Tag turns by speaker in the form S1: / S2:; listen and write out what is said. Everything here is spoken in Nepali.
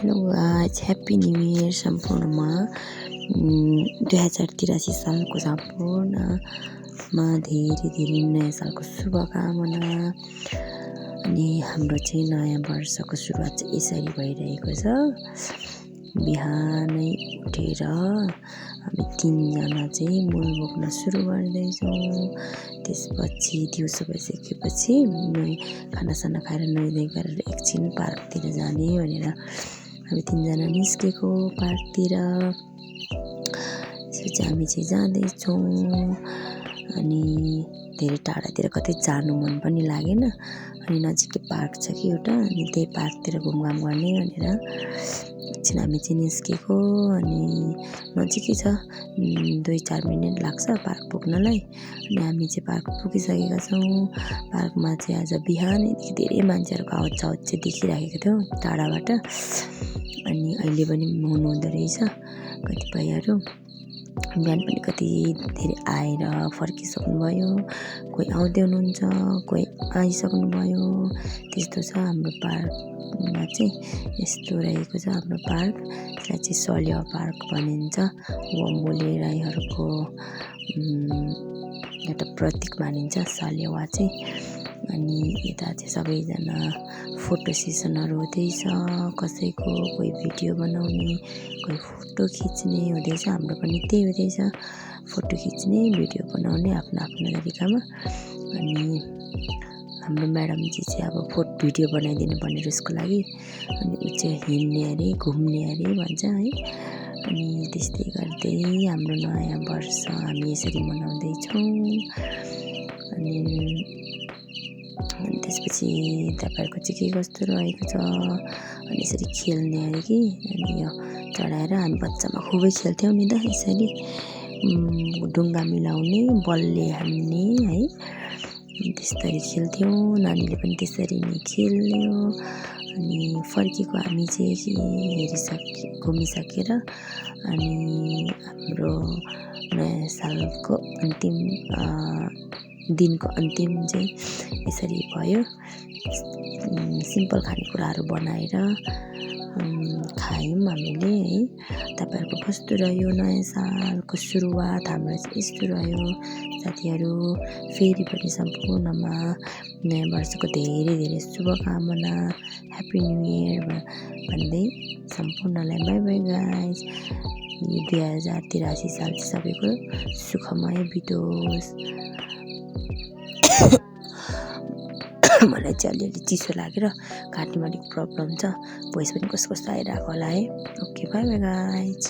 S1: Hello guys, happy new year सम्पूर्णमा 2083 सालको सम्पूर्णमा धेरै नयाँ सालको शुभकामना। अनि हाम्रो चाहिँ नयाँ वर्षको सुरुवात चाहिँ यसरी भइरहेको छ। बिहानै उठेर हामी 3 जना चाहिँ मल बोक्न सुरु गर्दैछौँ। त्यसपछि दिउँसो भइसकेपछि खानासाना खाएर नुहाइधुवाइ गरेर एकछिन पार्कतिर जाने भनेर हामी 3 जना निस्केको पार्कतिर। त्यसपछि हामी चाहिँ जाँदैछौँ अनि धेरै टाढातिर कतै जानु मन पनि लागेन। अनि नजिकै पार्क छ कि एउटा, अनि त्यही पार्कतिर घुमघाम गर्ने भनेर एकछिन हामी चाहिँ निस्केको। अनि नजिकै छ, 2-4 मिनट लाग्छ पार्क पुग्नलाई। अनि हामी चाहिँ पार्क पुगिसकेका छौँ। पार्कमा चाहिँ आज बिहानैदेखि धेरै मान्छेहरूको आवत जावत चाहिँ देखिरहेको थियो टाढाबाट। अनि अहिले पनि हुनुहुँदो रहेछ कतिपयहरू। बिहान पनि कति धेरै आएर फर्किसक्नु भयो, कोही आउँदै हुनुहुन्छ, कोही आइसक्नु भयो। त्यस्तो छ हाम्रो पार्कमा चाहिँ, यस्तो रहेको छ हाम्रो पार्क। त्यसलाई चाहिँ सल्यावा पार्क भनिन्छ। वम्बोले राईहरूको एउटा प्रतीक मानिन्छ सल्यावा चाहिँ। अनि यता चाहिँ सबैजना फोटो सेसनहरू हुँदैछ कसैको, कोही भिडियो बनाउने, कोही फोटो खिच्ने हुँदैछ। हाम्रो पनि त्यही हुँदैछ, फोटो खिच्ने भिडियो बनाउने आफ्नो आफ्नो तरिकामा। अनि हाम्रो म्याडमजी चाहिँ अब भिडियो बनाइदिनु पर्ने उसको लागि। अनि ऊ चाहिँ हिँड्ने अरे घुम्ने अरे भन्छ है। अनि त्यस्तै गर्दै हाम्रो नयाँ वर्ष हामी यसरी मनाउँदैछौँ। अनि त्यसपछि तपाईँहरूको चाहिँ के कस्तो रहेको छ। अनि यसरी खेल्ने अरे कि, अनि यो चढाएर हामी बच्चामा खुबै खेल्थ्यौँ नि त यसरी। ढुङ्गा मिलाउने, बलले हान्ने है, त्यस्तरी खेल्थ्यौँ। नानीले पनि त्यसरी नै खेल्यो। अनि फर्केको हामी चाहिँ घुमिसकेर अनि हाम्रो नयाँ सालको अन्तिम दिनको अन्तिम चाहिँ यसरी भयो। सिम्पल खानेकुराहरू बनाएर खायौँ हामीले है। तपाईँहरूको कस्तो रह्यो नयाँ सालको सुरुवात? हाम्रो चाहिँ यस्तो रह्यो साथीहरू। फेरि पनि सम्पूर्णमा नयाँ वर्षको धेरै धेरै शुभकामना, ह्याप्पी न्यू इयर भन्दै सम्पूर्णलाई बाई बाई गाइज। यो 2083 साल चाहिँ सबैको सुखमय बितोस्। मलाई चाहिँ अलिअलि चिसो लागेर घाँटीमा अलिक प्रब्लम छ, भोइस पनि कस्तो कस्तो आइरहेको होला है। Okay, by by guys.